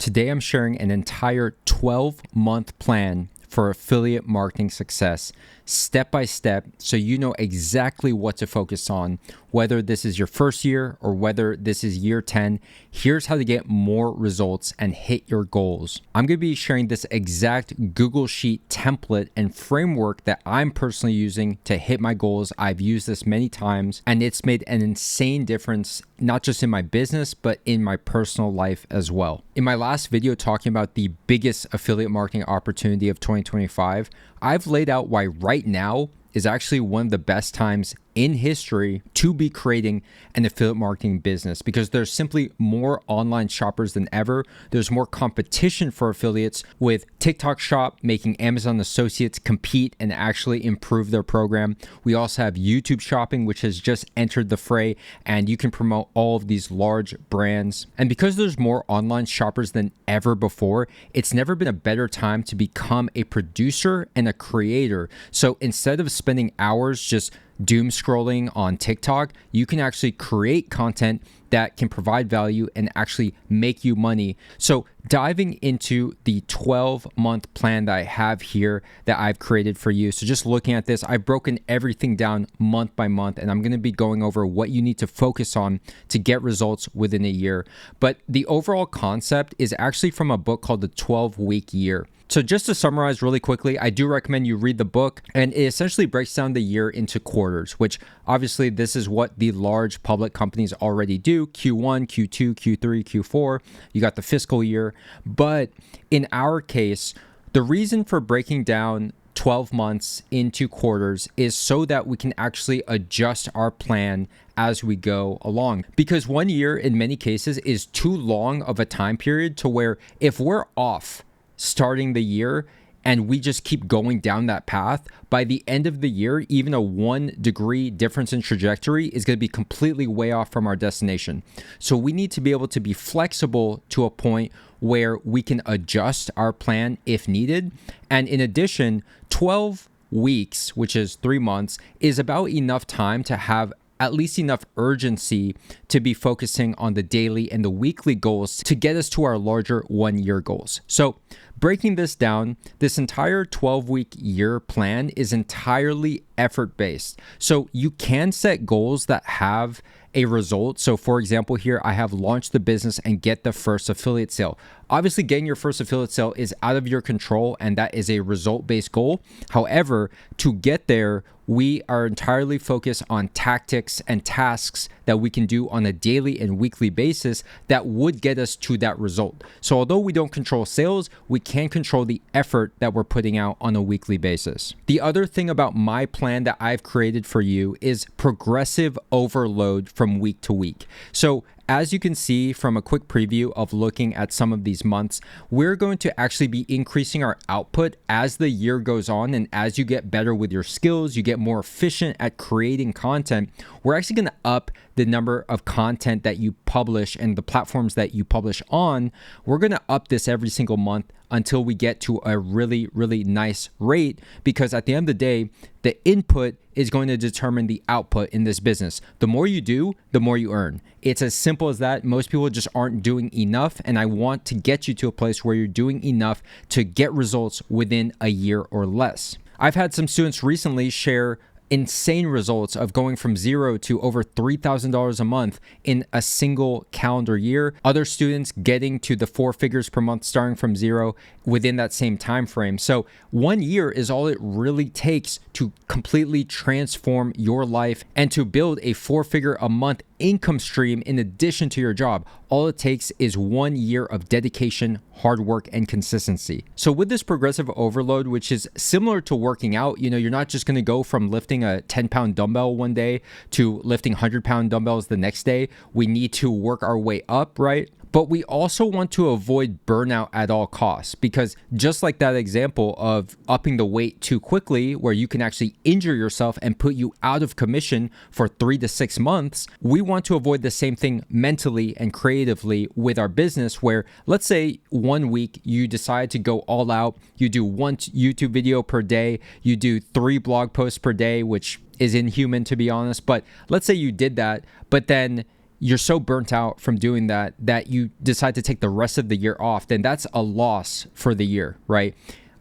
Today I'm sharing an entire 12-month plan for affiliate marketing success, step by step, so you know exactly what to focus on, whether this is your first year or whether this is year 10. Here's how to get more results and hit your goals. I'm going to be sharing this exact Google Sheet template and framework that I'm personally using to hit my goals. I've used this many times, and it's made an insane difference, not just in my business, but in my personal life as well. In my last video talking about the biggest affiliate marketing opportunity of 2025, I've laid out why right now is actually one of the best times in history to be creating an affiliate marketing business, because there's simply more online shoppers than ever. There's more competition for affiliates, with TikTok Shop making Amazon associates compete and actually improve their program. We also have YouTube Shopping, which has just entered the fray, and you can promote all of these large brands. And because there's more online shoppers than ever before, it's never been a better time to become a producer and a creator. So instead of spending hours just doom scrolling on TikTok, you can actually create content that can provide value and actually make you money. So diving into the 12-month plan that I have here that I've created for you. So just looking at this, I've broken everything down month by month, and I'm going to be going over what you need to focus on to get results within a year. But the overall concept is actually from a book called The 12-Week Year. So just to summarize really quickly, I do recommend you read the book, and it essentially breaks down the year into quarters, which obviously this is what the large public companies already do: Q1, Q2, Q3, Q4. You got the fiscal year. But in our case, the reason for breaking down 12 months into quarters is so that we can actually adjust our plan as we go along. Because 1 year in many cases is too long of a time period to where if we're off starting the year and we just keep going down that path, by the end of the year, even a 1 degree difference in trajectory is going to be completely way off from our destination. So we need to be able to be flexible to a point where we can adjust our plan if needed. And in addition, 12 weeks, which is 3 months, is about enough time to have at least enough urgency to be focusing on the daily and the weekly goals to get us to our larger 1 year goals. So breaking this down, this entire 12-week year plan is entirely effort-based. So you can set goals that have a result. So for example, here I have launched the business and get the first affiliate sale. Obviously, getting your first affiliate sale is out of your control, and that is a result-based goal. However, to get there, we are entirely focused on tactics and tasks that we can do on a daily and weekly basis that would get us to that result. So although we don't control sales, we can control the effort that we're putting out on a weekly basis. The other thing about my plan that I've created for you is progressive overload from week to week. So as you can see from a quick preview of looking at some of these months, we're going to actually be increasing our output as the year goes on. And as you get better with your skills, you get more efficient at creating content, we're actually going to up the number of content that you publish and the platforms that you publish on. We're going to up this every single month until we get to a really, really nice rate, because at the end of the day, the input is going to determine the output in this business. The more you do, the more you earn. It's as simple as that. Most people just aren't doing enough, and I want to get you to a place where you're doing enough to get results within a year or less. I've had some students recently share insane results of going from zero to over $3,000 a month in a single calendar year. Other students getting to the 4 figures per month starting from zero within that same time frame. So 1 year is all it really takes to completely transform your life and to build a 4-figure a month income stream in addition to your job. All it takes is 1 year of dedication, hard work, and consistency. So with this progressive overload, which is similar to working out, you're not just going to go from lifting a 10-pound dumbbell one day to lifting 100-pound dumbbells the next day. We need to work our way up, right? But we also want to avoid burnout at all costs, because just like that example of upping the weight too quickly, where you can actually injure yourself and put you out of commission for 3 to 6 months, we want to avoid the same thing mentally and creatively with our business, where let's say 1 week you decide to go all out, you do 1 YouTube video per day, you do 3 blog posts per day, which is inhuman to be honest, but let's say you did that, but then you're so burnt out from doing that that you decide to take the rest of the year off, then that's a loss for the year, right?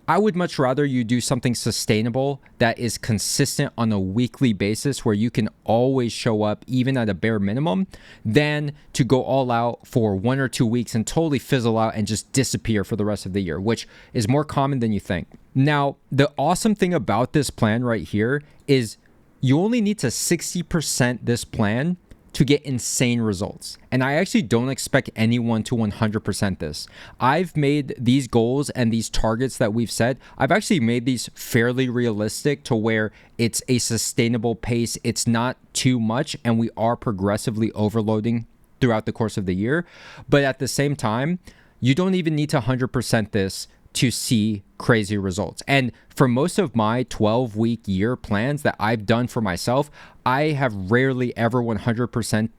I would much rather you do something sustainable that is consistent on a weekly basis where you can always show up even at a bare minimum than to go all out for 1 or 2 weeks and totally fizzle out and just disappear for the rest of the year, which is more common than you think. Now, the awesome thing about this plan right here is you only need to 60% this plan to get insane results. And I actually don't expect anyone to 100% this. I've made these goals and these targets that we've set, I've actually made these fairly realistic to where it's a sustainable pace. It's not too much, and we are progressively overloading throughout the course of the year. But at the same time, you don't even need to 100% this to see crazy results. And for most of my 12-week year plans that I've done for myself, I have rarely ever 100%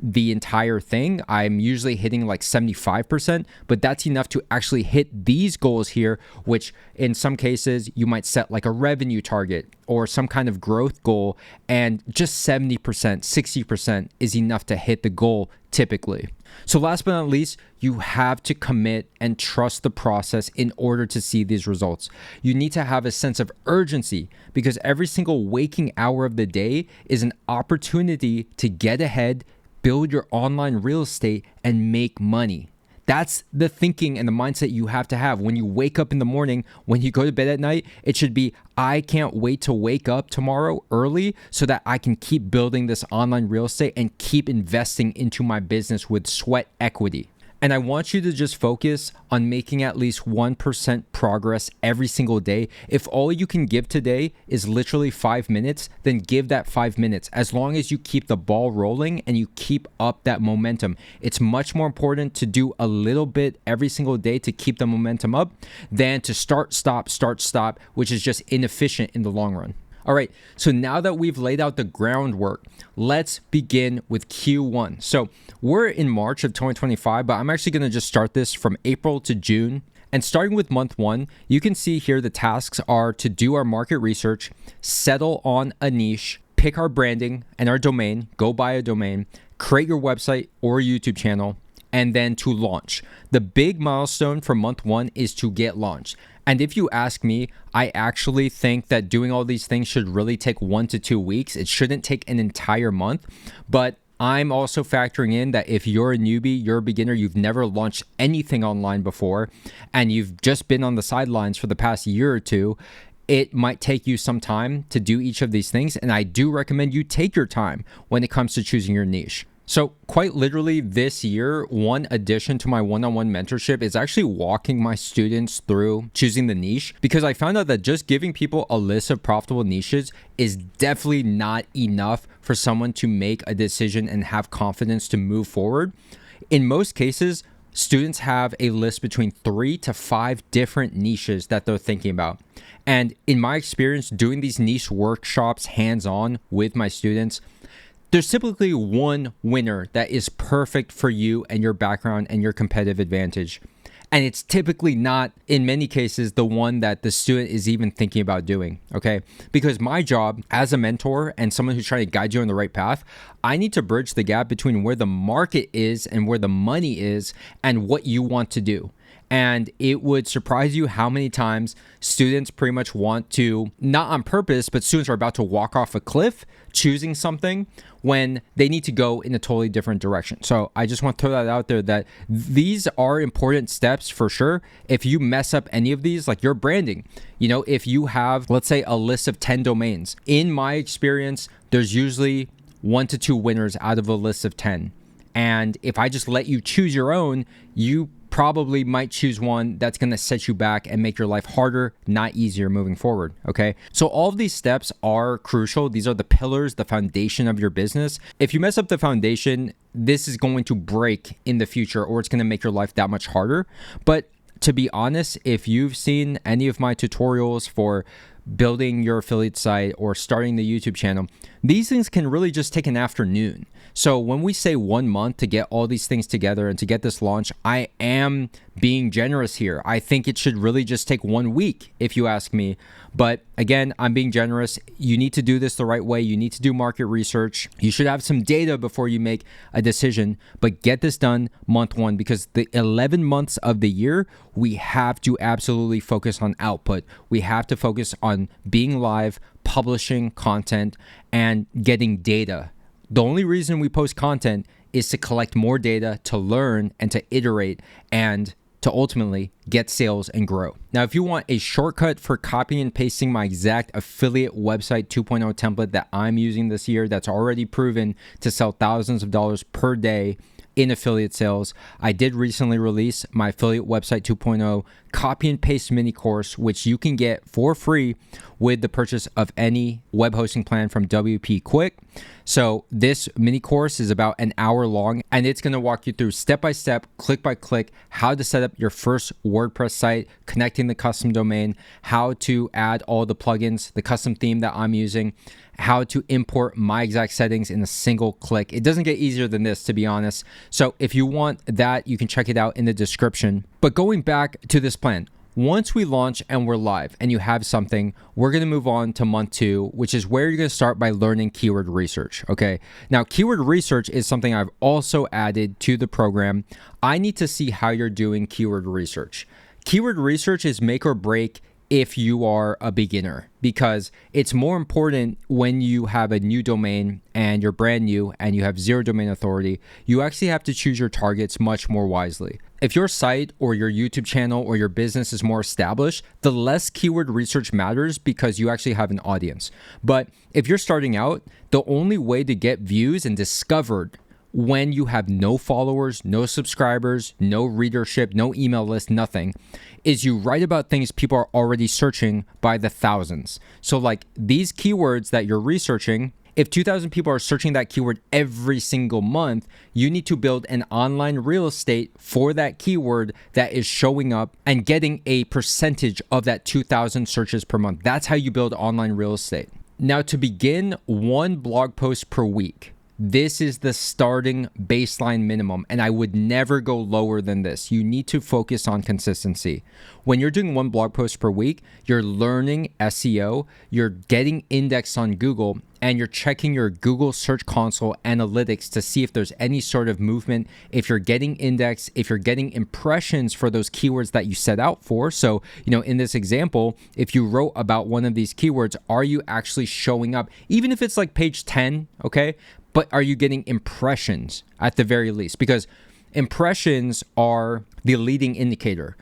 the entire thing. I'm usually hitting like 75%, but that's enough to actually hit these goals here, which in some cases you might set like a revenue target or some kind of growth goal, and just 70%, 60% is enough to hit the goal typically. So last but not least, you have to commit and trust the process in order to see these results. You need to have a sense of urgency because every single waking hour of the day is an opportunity to get ahead, build your online real estate, and make money. That's the thinking and the mindset you have to have when you wake up in the morning. When you go to bed at night, it should be, I can't wait to wake up tomorrow early so that I can keep building this online real estate and keep investing into my business with sweat equity. And I want you to just focus on making at least 1% progress every single day. If all you can give today is literally 5 minutes, then give that 5 minutes. As long as you keep the ball rolling and you keep up that momentum. It's much more important to do a little bit every single day to keep the momentum up than to start, stop, which is just inefficient in the long run. All right, so now that we've laid out the groundwork, let's begin with Q1. So we're in March of 2025, but I'm actually going to just start this from April to June. And starting with month 1, you can see here the tasks are to do our market research, settle on a niche, pick our branding and our domain, go buy a domain, create your website or YouTube channel, and then to launch. The big milestone for month 1 is to get launched. And if you ask me, I actually think that doing all these things should really take 1 to 2 weeks. It shouldn't take an entire month. But I'm also factoring in that if you're a newbie, you're a beginner, you've never launched anything online before, and you've just been on the sidelines for the past year or two, it might take you some time to do each of these things. And I do recommend you take your time when it comes to choosing your niche. So quite literally this year, one addition to my one-on-one mentorship is actually walking my students through choosing the niche, because I found out that just giving people a list of profitable niches is definitely not enough for someone to make a decision and have confidence to move forward. In most cases, students have a list between 3 to 5 different niches that they're thinking about. And in my experience, doing these niche workshops hands-on with my students, there's typically one winner that is perfect for you and your background and your competitive advantage. And it's typically not, in many cases, the one that the student is even thinking about doing, okay? Because my job as a mentor and someone who's trying to guide you on the right path, I need to bridge the gap between where the market is and where the money is and what you want to do. And it would surprise you how many times students pretty much want to, not on purpose, but students are about to walk off a cliff choosing something when they need to go in a totally different direction. So I just want to throw that out there that these are important steps for sure. If you mess up any of these, like your branding, if you have, let's say, a list of 10 domains, in my experience, there's usually 1 to 2 winners out of a list of 10. And if I just let you choose your own, you probably might choose one that's going to set you back and make your life harder, not easier moving forward. Okay. So all of these steps are crucial. These are the pillars, the foundation of your business. If you mess up the foundation, this is going to break in the future, or it's going to make your life that much harder. But to be honest, if you've seen any of my tutorials for building your affiliate site or starting the YouTube channel, these things can really just take an afternoon. So when we say 1 month to get all these things together and to get this launch, I am being generous here. I think it should really just take 1 week, if you ask me. But again, I'm being generous. You need to do this the right way. You need to do market research. You should have some data before you make a decision, but get this done month 1, because the 11 months of the year, we have to absolutely focus on output. We have to focus on being live, publishing content, and getting data. The only reason we post content is to collect more data, to learn and to iterate, and to ultimately get sales and grow. Now, if you want a shortcut for copying and pasting my exact affiliate website 2.0 template that I'm using this year, that's already proven to sell thousands of dollars per day in affiliate sales, I did recently release my affiliate website 2.0 copy and paste mini course, which you can get for free with the purchase of any web hosting plan from WP Quick. So this mini course is about an hour long, and it's going to walk you through step by step, click by click, how to set up your first WordPress site, connecting the custom domain, how to add all the plugins, the custom theme that I'm using, how to import my exact settings in a single click. It doesn't get easier than this, to be honest. So if you want that, you can check it out in the description. But going back to this plan, once we launch and we're live and you have something, we're going to move on to month 2, which is where you're going to start by learning keyword research. Okay. Now, keyword research is something I've also added to the program. I need to see how you're doing keyword research. Keyword research is make or break if you are a beginner, because it's more important when you have a new domain and you're brand new and you have zero domain authority. You actually have to choose your targets much more wisely. If your site or your YouTube channel or your business is more established, the less keyword research matters because you actually have an audience. But if you're starting out, the only way to get views and discovered when you have no followers, no subscribers, no readership, no email list, nothing, is you write about things people are already searching by the thousands. So like these keywords that you're researching, if 2,000 people are searching that keyword every single month, you need to build an online real estate for that keyword that is showing up and getting a percentage of that 2,000 searches per month. That's how you build online real estate. Now, to begin, 1 blog post per week. This is the starting baseline minimum, and I would never go lower than this. You need to focus on consistency. When you're doing 1 blog post per week, you're learning SEO, you're getting indexed on Google, and you're checking your Google Search Console analytics to see if there's any sort of movement, if you're getting indexed, if you're getting impressions for those keywords that you set out for. So, in this example, if you wrote about one of these keywords, are you actually showing up? Even if it's like page 10, okay? But are you getting impressions at the very least? Because impressions are the leading indicator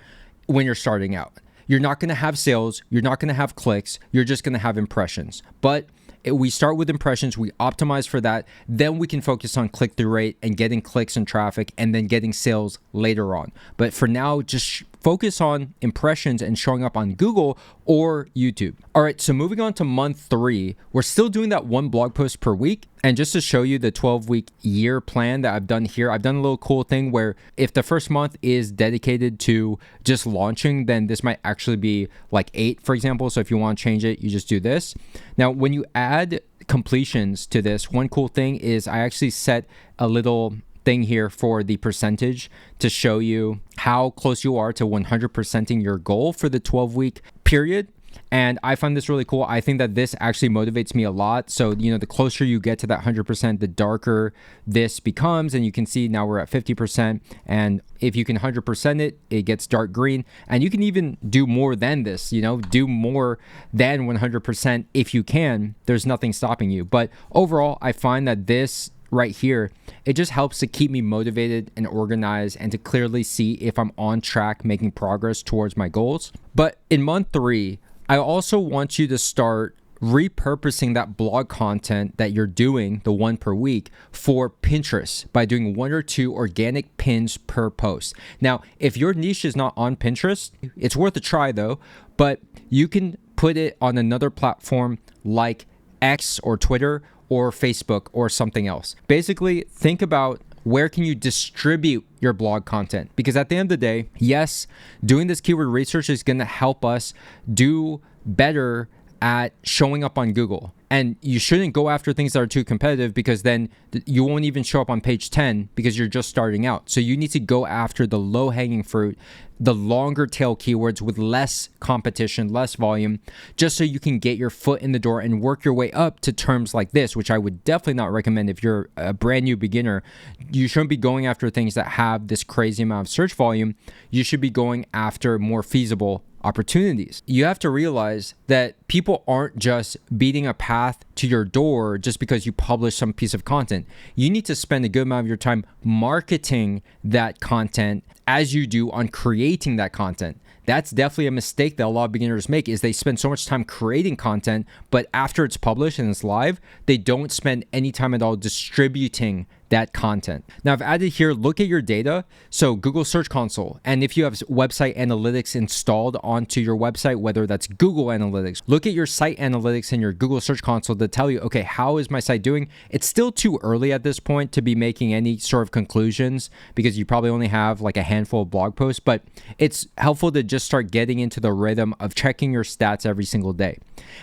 when you're starting out. You're not going to have sales. You're not going to have clicks. You're just going to have impressions. But we start with impressions. We optimize for that. Then we can focus on click-through rate and getting clicks and traffic and then getting sales later on. But for now, just focus on impressions and showing up on Google or YouTube. All right, so moving on to month 3, we're still doing that 1 blog post per week. And just to show you the 12-week year plan that I've done here, I've done a little cool thing where if the first month is dedicated to just launching, then this might actually be like 8, for example. So if you want to change it, you just do this. Now, when you add completions to this, one cool thing is I actually set a little thing here for the percentage to show you how close you are to 100%ing your goal for the 12-week period. And I find this really cool. I think that this actually motivates me a lot. So, the closer you get to that 100%, the darker this becomes. And you can see now we're at 50%. And if you can 100% it, it gets dark green. And you can even do more than this, do more than 100% if you can. There's nothing stopping you. But overall, I find that this right here, it just helps to keep me motivated and organized and to clearly see if I'm on track making progress towards my goals. But in month 3, I also want you to start repurposing that blog content that you're doing, the 1 per week, for Pinterest by doing 1 or 2 organic pins per post. Now, if your niche is not on Pinterest, it's worth a try though, but you can put it on another platform like X or Twitter or Facebook or something else. Basically, think about where can you distribute your blog content? Because at the end of the day, yes, doing this keyword research is going to help us do better at showing up on Google. And you shouldn't go after things that are too competitive, because then you won't even show up on page 10 because you're just starting out. So you need to go after the low-hanging fruit, the longer tail keywords with less competition, less volume, just so you can get your foot in the door and work your way up to terms like this, which I would definitely not recommend if you're a brand new beginner. You shouldn't be going after things that have this crazy amount of search volume. You should be going after more feasible opportunities. You have to realize that people aren't just beating a path to your door just because you publish some piece of content. You need to spend a good amount of your time marketing that content as you do on creating that content. That's definitely a mistake that a lot of beginners make, is they spend so much time creating content, but after it's published and it's live, they don't spend any time at all distributing that content. Now I've added here, look at your data. So Google Search Console, and if you have website analytics installed onto your website, whether that's Google Analytics, look at your site analytics in your Google Search Console to tell you, okay, how is my site doing? It's still too early at this point to be making any sort of conclusions because you probably only have like a handful of blog posts, but it's helpful to just start getting into the rhythm of checking your stats every single day.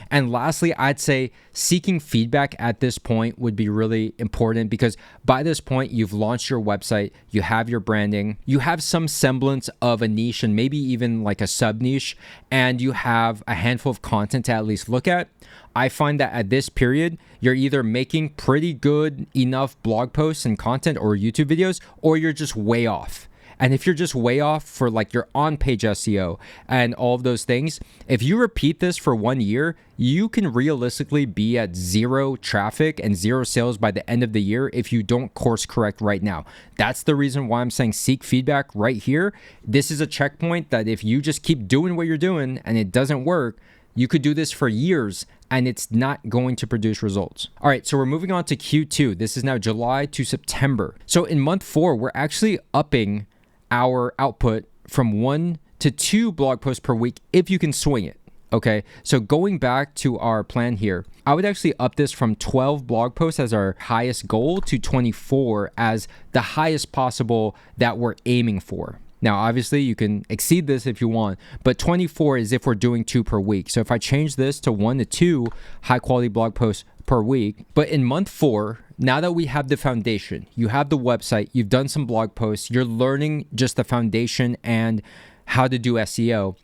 And lastly, I'd say seeking feedback at this point would be really important, because by this point, you've launched your website, you have your branding, you have some semblance of a niche and maybe even like a sub niche, and you have a handful of content to at least look at. I find that at this period, you're either making pretty good enough blog posts and content or YouTube videos, or you're just way off. And if you're just way off for like your on-page SEO and all of those things, if you repeat this for 1 year, you can realistically be at zero traffic and zero sales by the end of the year if you don't course correct right now. That's the reason why I'm saying seek feedback right here. This is a checkpoint that if you just keep doing what you're doing and it doesn't work, you could do this for years and it's not going to produce results. All right, so we're moving on to Q2. This is now July to September. So in month 4, we're actually upping our output from 1 to 2 blog posts per week if you can swing it. Okay, so going back to our plan here, I would actually up this from 12 blog posts as our highest goal to 24 as the highest possible that we're aiming for. Now, obviously, you can exceed this if you want, but 24 is if we're doing 2 per week. So if I change this to 1 to 2 high quality blog posts per week, but in month 4, now that we have the foundation, you have the website, you've done some blog posts, you're learning just the foundation and how to do SEO,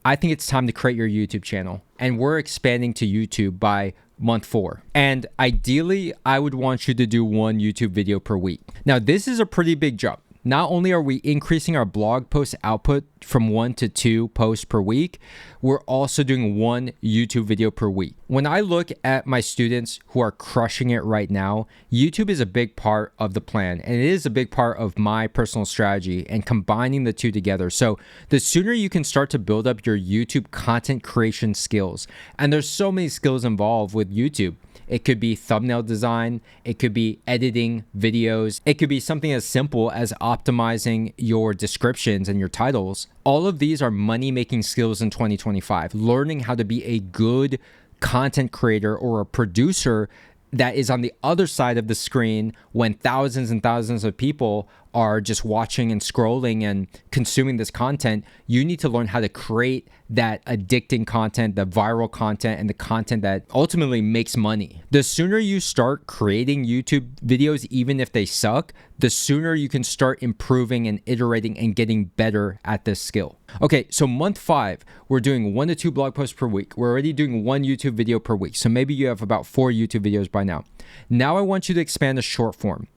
I think it's time to create your YouTube channel. And we're expanding to YouTube by month 4. And ideally, I would want you to do 1 YouTube video per week. Now, this is a pretty big jump. Not only are we increasing our blog post output from 1 to 2 posts per week, we're also doing 1 YouTube video per week. When I look at my students who are crushing it right now, YouTube is a big part of the plan, and it is a big part of my personal strategy and combining the two together. So the sooner you can start to build up your YouTube content creation skills, and there's so many skills involved with YouTube. It could be thumbnail design, it could be editing videos, it could be something as simple as optimizing your descriptions and your titles. All of these are money-making skills in 2025. Learning how to be a good content creator or a producer that is on the other side of the screen when thousands and thousands of people are just watching and scrolling and consuming this content. You need to learn how to create that addicting content, the viral content, and the content that ultimately makes money. The sooner you start creating YouTube videos, even if they suck, the sooner you can start improving and iterating and getting better at this skill. Okay, so month 5, we're doing 1 to 2 blog posts per week. We're already doing 1 YouTube video per week. So maybe you have about 4 YouTube videos by now. Now I want you to expand to short form.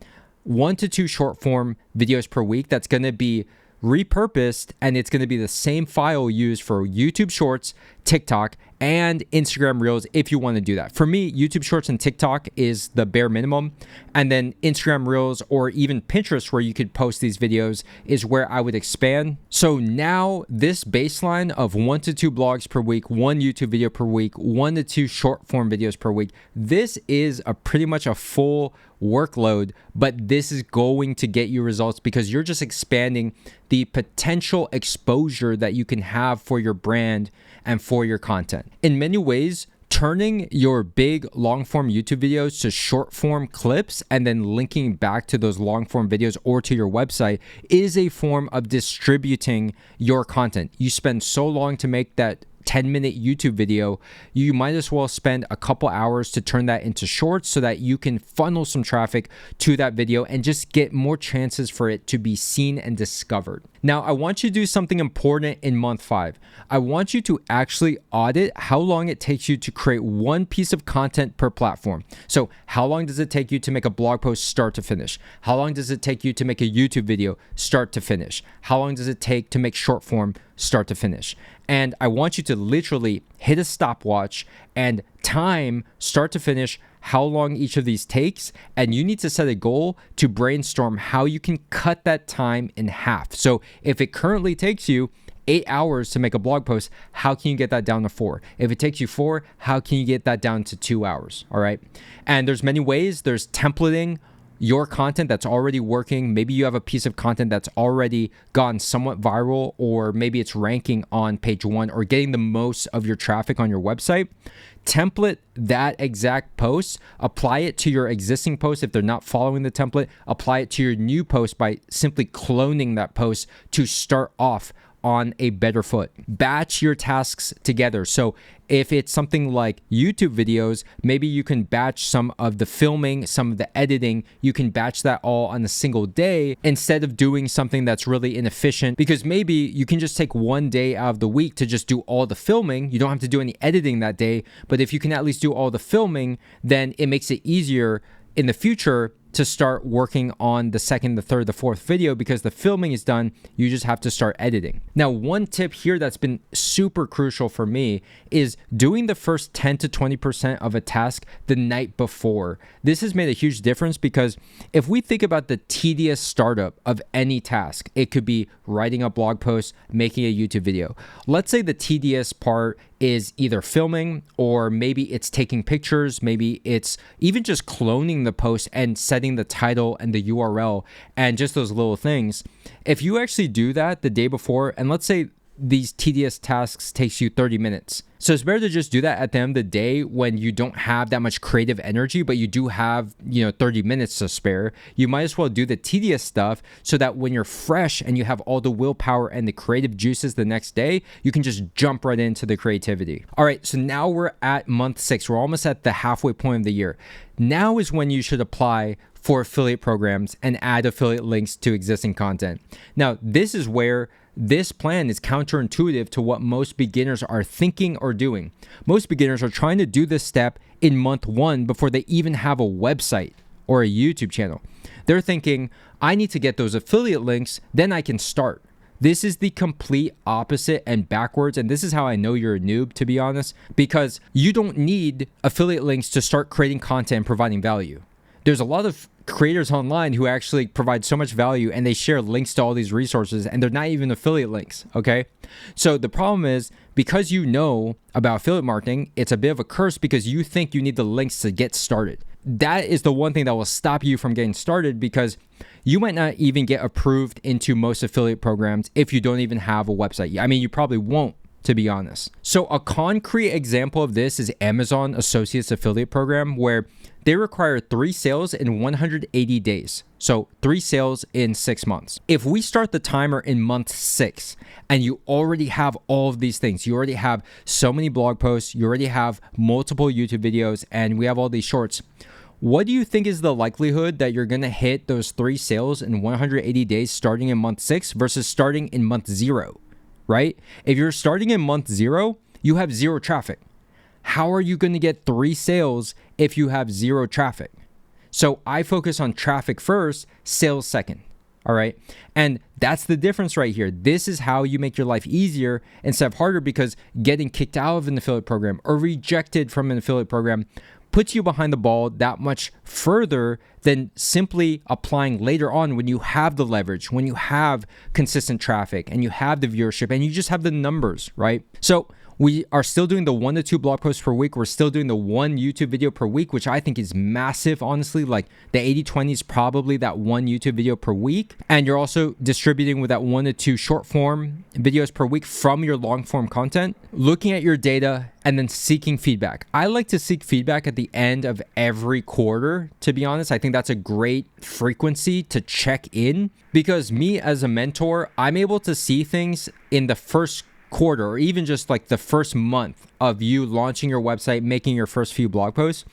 1 to 2 short form videos per week. That's going to be repurposed, and it's going to be the same file used for YouTube Shorts, TikTok, and Instagram Reels if you want to do that. For me, YouTube Shorts and TikTok is the bare minimum, and then Instagram Reels or even Pinterest, where you could post these videos, is where I would expand. So now this baseline of 1 to 2 blogs per week, 1 YouTube video per week, 1 to 2 short form videos per week, this is pretty much a full workload, but this is going to get you results because you're just expanding the potential exposure that you can have for your brand and for your content. In many ways, turning your big long form YouTube videos to short form clips and then linking back to those long form videos or to your website is a form of distributing your content. You spend so long to make that 10-minute YouTube video, you might as well spend a couple hours to turn that into shorts so that you can funnel some traffic to that video and just get more chances for it to be seen and discovered. Now, I want you to do something important in month 5. I want you to actually audit how long it takes you to create one piece of content per platform. So how long does it take you to make a blog post start to finish? How long does it take you to make a YouTube video start to finish? How long does it take to make short form start to finish? And I want you to literally hit a stopwatch and time start to finish how long each of these takes, and you need to set a goal to brainstorm how you can cut that time in half. So if it currently takes you 8 hours to make a blog post, how can you get that down to 4? If it takes you 4, how can you get that down to 2 hours? All right. And there's many ways. There's templating your content that's already working. Maybe you have a piece of content that's already gone somewhat viral, or maybe it's ranking on page 1 or getting the most of your traffic on your website. Template that exact post, apply it to your existing post. If they're not following the template, apply it to your new post by simply cloning that post to start off on a better foot. Batch your tasks together. So if it's something like YouTube videos, maybe you can batch some of the filming, some of the editing. You can batch that all on a single day instead of doing something that's really inefficient, because maybe you can just take one day out of the week to just do all the filming. You don't have to do any editing that day, but if you can at least do all the filming, then it makes it easier in the future to start working on the second, the third, the fourth video, because the filming is done. You just have to start editing. Now, one tip here that's been super crucial for me is doing the first 10 to 20% of a task the night before. This has made a huge difference, because if we think about the tedious startup of any task, it could be writing a blog post, making a YouTube video. Let's say the tedious part is either filming, or maybe it's taking pictures, maybe it's even just cloning the post and setting the title and the URL and just those little things. If you actually do that the day before, and let's say these tedious tasks takes you 30 minutes. So it's better to just do that at the end of the day when you don't have that much creative energy, but you do have, 30 minutes to spare. You might as well do the tedious stuff so that when you're fresh and you have all the willpower and the creative juices the next day, you can just jump right into the creativity. All right, so now we're at month 6. We're almost at the halfway point of the year. Now is when you should apply for affiliate programs and add affiliate links to existing content. Now, this is where this plan is counterintuitive to what most beginners are thinking or doing. Most beginners are trying to do this step in month 1 before they even have a website or a YouTube channel. They're thinking, I need to get those affiliate links, then I can start. This is the complete opposite and backwards, and this is how I know you're a noob, to be honest, because you don't need affiliate links to start creating content and providing value. There's a lot of creators online who actually provide so much value, and they share links to all these resources, and they're not even affiliate links, okay? So the problem is, because you know about affiliate marketing, it's a bit of a curse because you think you need the links to get started. That is the one thing that will stop you from getting started, because you might not even get approved into most affiliate programs if you don't even have a website. I mean, you probably won't, to be honest. So a concrete example of this is Amazon Associates Affiliate Program, where they require 3 sales in 180 days. So 3 sales in 6 months. If we start the timer in month 6 and you already have all of these things, you already have so many blog posts, you already have multiple YouTube videos, and we have all these shorts, what do you think is the likelihood that you're going to hit those 3 sales in 180 days starting in month 6 versus starting in month 0, right? If you're starting in month 0, you have 0 traffic. How are you going to get 3 sales if you have 0 traffic? So I focus on traffic first, sales second. All right. And that's the difference right here. This is how you make your life easier instead of harder, because getting kicked out of an affiliate program or rejected from an affiliate program puts you behind the ball that much further than simply applying later on when you have the leverage, when you have consistent traffic and you have the viewership and you just have the numbers, right? So we are still doing the 1 to 2 blog posts per week. We're still doing the 1 YouTube video per week, which I think is massive, honestly. Like the 80-20 is probably that 1 YouTube video per week. And you're also distributing with that 1 to 2 short form videos per week from your long form content, looking at your data and then seeking feedback. I like to seek feedback at the end of every quarter, to be honest. I think that's a great frequency to check in, because me as a mentor, I'm able to see things in the first quarter or even just like the first month of you launching your website, making your first few blog posts,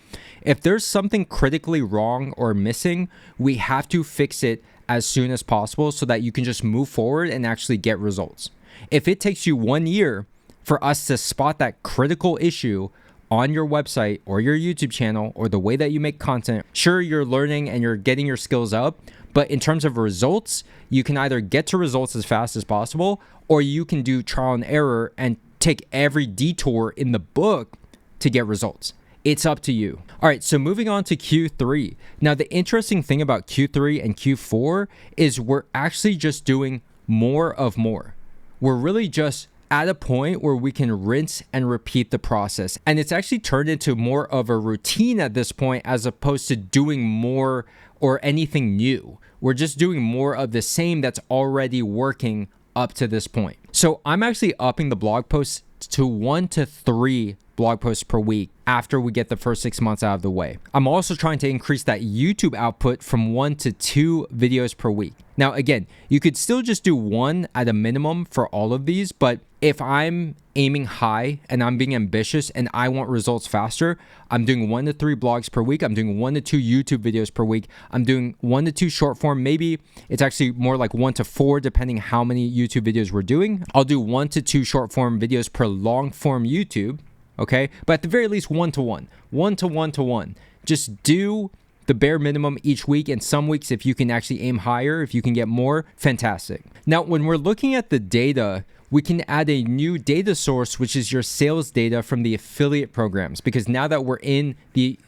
if there's something critically wrong or missing, we have to fix it as soon as possible so that you can just move forward and actually get results. If it takes you 1 year for us to spot that critical issue on your website or your YouTube channel or the way that you make content, sure, you're learning and you're getting your skills up, but in terms of results, you can either get to results as fast as possible, or you can do trial and error and take every detour in the book to get results. It's up to you. All right, so moving on to Q3. Now, the interesting thing about Q3 and Q4 is we're actually just doing more of more. We're really just at a point where we can rinse and repeat the process. And it's actually turned into more of a routine at this point as opposed to doing more or anything new. We're just doing more of the same that's already working up to this point. So I'm actually upping the blog posts to 1 to 3 blog posts per week after we get the first 6 months out of the way. I'm also trying to increase that YouTube output from 1 to 2 videos per week. Now, again, you could still just do 1 at a minimum for all of these, but if I'm aiming high and I'm being ambitious and I want results faster, I'm doing 1 to 3 blogs per week. I'm doing 1 to 2 YouTube videos per week. I'm doing 1 to 2 short form. Maybe it's actually more like 1 to 4, depending how many YouTube videos we're doing. I'll do 1 to 2 short form videos per long form YouTube. Okay, but at the very least 1 to 1, 1 to 1 to 1. Just do the bare minimum each week, and some weeks if you can actually aim higher, if you can get more, fantastic. Now, when we're looking at the data, we can add a new data source, which is your sales data from the affiliate programs. Because now that we're in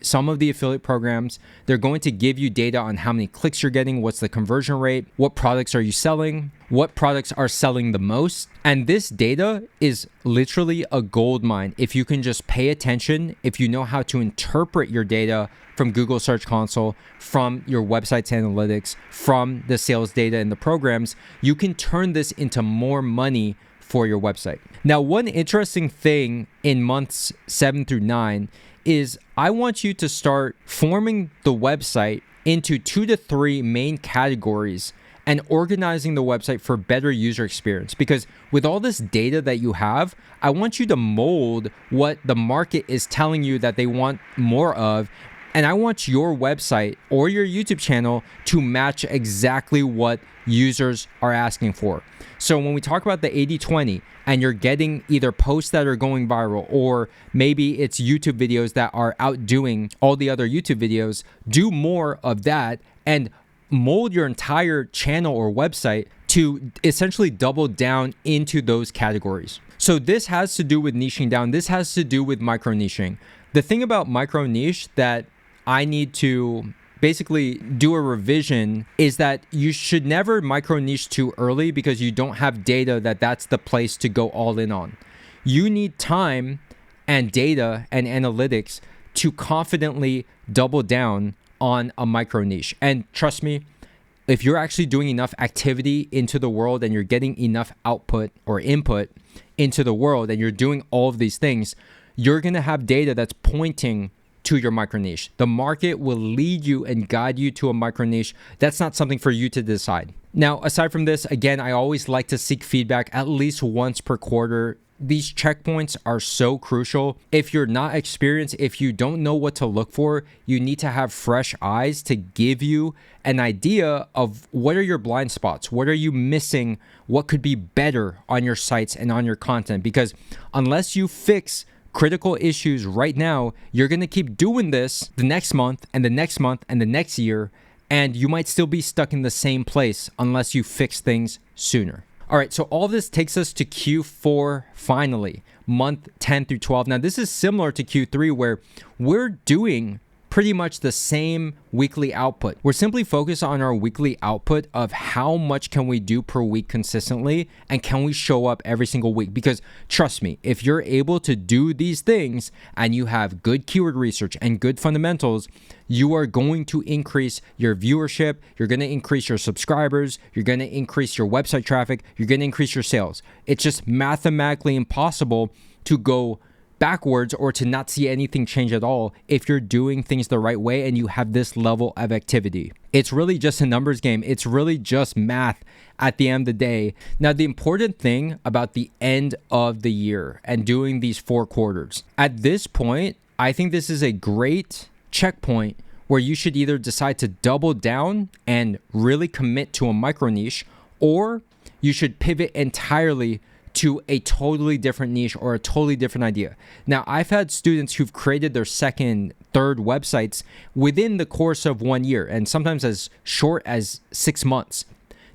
some of the affiliate programs, they're going to give you data on how many clicks you're getting, what's the conversion rate, what products are you selling, what products are selling the most. And this data is literally a gold mine if you can just pay attention, if you know how to interpret your data from Google Search Console, from your website's analytics, from the sales data in the programs, you can turn this into more money for your website. Now, one interesting thing in months 7 through 9 is I want you to start forming the website into 2 to 3 main categories and organizing the website for better user experience. Because with all this data that you have, I want you to mold what the market is telling you that they want more of. And I want your website or your YouTube channel to match exactly what users are asking for. So when we talk about the 80-20 and you're getting either posts that are going viral or maybe it's YouTube videos that are outdoing all the other YouTube videos, do more of that and mold your entire channel or website to essentially double down into those categories. So this has to do with niching down. This has to do with micro niching. The thing about micro niche that I need to basically do a revision is that you should never micro niche too early because you don't have data that's the place to go all in on. You need time and data and analytics to confidently double down on a micro niche. And trust me, if you're actually doing enough activity into the world and you're getting enough output or input into the world and you're doing all of these things, you're going to have data that's pointing to your micro niche. The market will lead you and guide you to a micro niche. That's not something for you to decide. Now, aside from this, again, I always like to seek feedback at least once per quarter. These checkpoints are so crucial. If you're not experienced, if you don't know what to look for, you need to have fresh eyes to give you an idea of what are your blind spots? What are you missing? What could be better on your sites and on your content? Because unless you fix critical issues right now, you're going to keep doing this the next month and the next month and the next year, and you might still be stuck in the same place unless you fix things sooner. All right, so all this takes us to Q4 finally, month 10 through 12. Now, this is similar to Q3 where we're doing pretty much the same weekly output. We're simply focused on our weekly output of how much can we do per week consistently and can we show up every single week? Because trust me, if you're able to do these things and you have good keyword research and good fundamentals, you are going to increase your viewership, you're going to increase your subscribers, you're going to increase your website traffic, you're going to increase your sales. It's just mathematically impossible to go backwards or to not see anything change at all if you're doing things the right way and you have this level of activity. It's really just a numbers game. It's really just math at the end of the day. Now, the important thing about the end of the year and doing these 4 quarters, at this point, I think this is a great checkpoint where you should either decide to double down and really commit to a micro niche, or you should pivot entirely to a totally different niche or a totally different idea. Now, I've had students who've created their second, third websites within the course of 1 year, and sometimes as short as 6 months.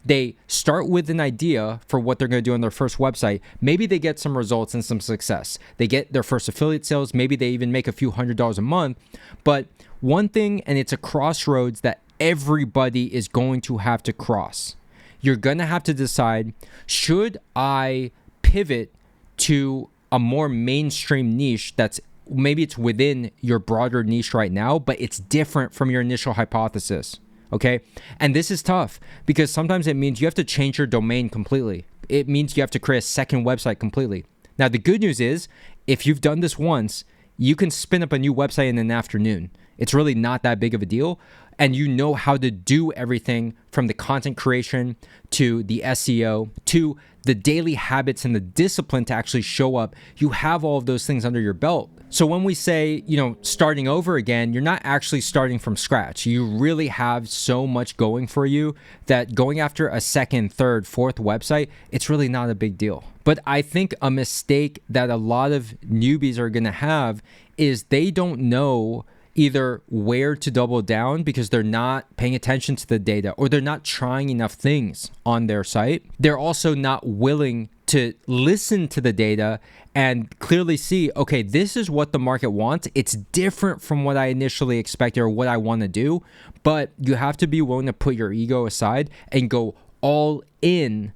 They start with an idea for what they're going to do on their first website. Maybe they get some results and some success. They get their first affiliate sales. Maybe they even make a few $100s a month. But one thing, and it's a crossroads that everybody is going to have to cross. You're going to have to decide, should I pivot to a more mainstream niche that's maybe it's within your broader niche right now, but it's different from your initial hypothesis, okay? And this is tough because sometimes it means you have to change your domain completely. It means you have to create a second website completely. Now, the good news is if you've done this once, you can spin up a new website in an afternoon. It's really not that big of a deal. And you know how to do everything from the content creation to the SEO to the daily habits and the discipline to actually show up. You have all of those things under your belt. So when we say, starting over again, you're not actually starting from scratch. You really have so much going for you that going after a second, third, fourth website, it's really not a big deal. But I think a mistake that a lot of newbies are going to have is they don't know either where to double down because they're not paying attention to the data or they're not trying enough things on their site. They're also not willing to listen to the data and clearly see, okay, this is what the market wants. It's different from what I initially expected or what I want to do, but you have to be willing to put your ego aside and go all in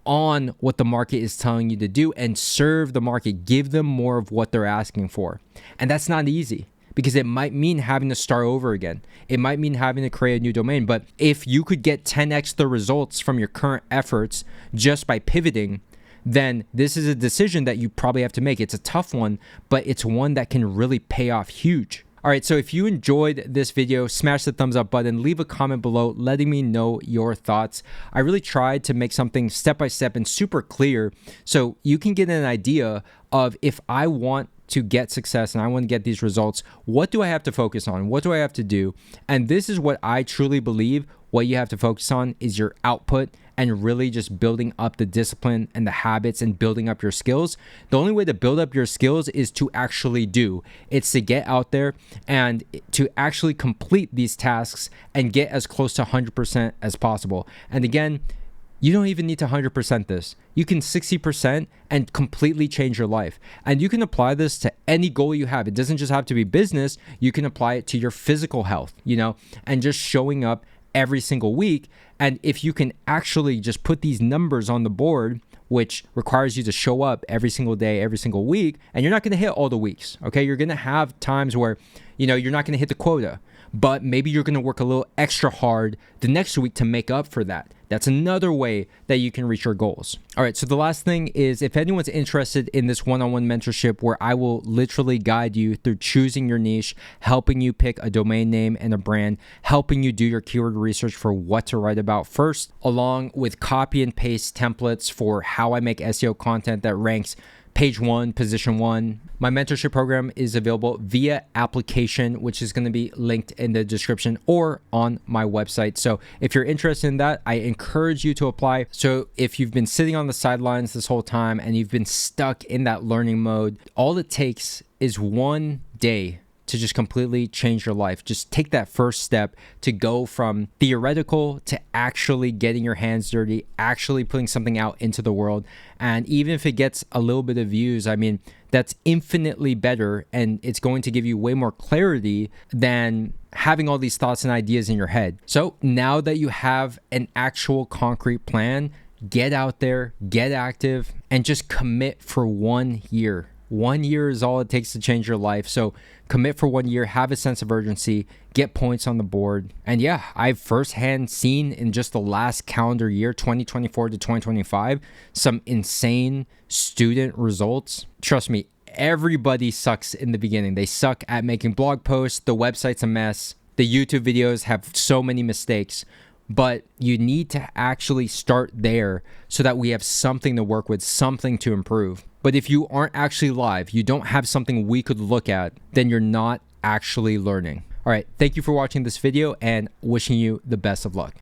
on what the market is telling you to do and serve the market. Give them more of what they're asking for. And that's not easy, because it might mean having to start over again. It might mean having to create a new domain. But if you could get 10x the results from your current efforts just by pivoting, then this is a decision that you probably have to make. It's a tough one, but it's one that can really pay off huge. All right, so if you enjoyed this video, smash the thumbs up button, leave a comment below letting me know your thoughts. I really tried to make something step-by-step and super clear so you can get an idea of, if I want to get success and I want to get these results, what do I have to focus on? What do I have to do? And this is what I truly believe what you have to focus on is your output and really just building up the discipline and the habits and building up your skills. The only way to build up your skills is to actually do. It's to get out there and to actually complete these tasks and get as close to 100% as possible. And again, you don't even need to 100% this. You can 60% and completely change your life. And you can apply this to any goal you have. It doesn't just have to be business. You can apply it to your physical health, and just showing up every single week. And if you can actually just put these numbers on the board, which requires you to show up every single day, every single week, and you're not going to hit all the weeks, okay? You're going to have times where, you're not going to hit the quota, but maybe you're going to work a little extra hard the next week to make up for that. That's another way that you can reach your goals. All right, so the last thing is, if anyone's interested in this one-on-one mentorship where I will literally guide you through choosing your niche, helping you pick a domain name and a brand, helping you do your keyword research for what to write about first, along with copy and paste templates for how I make SEO content that ranks page 1, position 1. My mentorship program is available via application, which is going to be linked in the description or on my website. So if you're interested in that, I encourage you to apply. So if you've been sitting on the sidelines this whole time and you've been stuck in that learning mode, all it takes is one day to just completely change your life. Just take that first step to go from theoretical to actually getting your hands dirty, actually putting something out into the world. And even if it gets a little bit of views, that's infinitely better, and it's going to give you way more clarity than having all these thoughts and ideas in your head. So now that you have an actual concrete plan, get out there, get active, and just commit for 1 year. 1 year is all it takes to change your life. So commit for 1 year, have a sense of urgency, get points on the board. And yeah, I've firsthand seen in just the last calendar year, 2024 to 2025, some insane student results. Trust me, everybody sucks in the beginning. They suck at making blog posts. The website's a mess. The YouTube videos have so many mistakes. But you need to actually start there so that we have something to work with, something to improve. But if you aren't actually live, you don't have something we could look at, then you're not actually learning. All right, thank you for watching this video and wishing you the best of luck.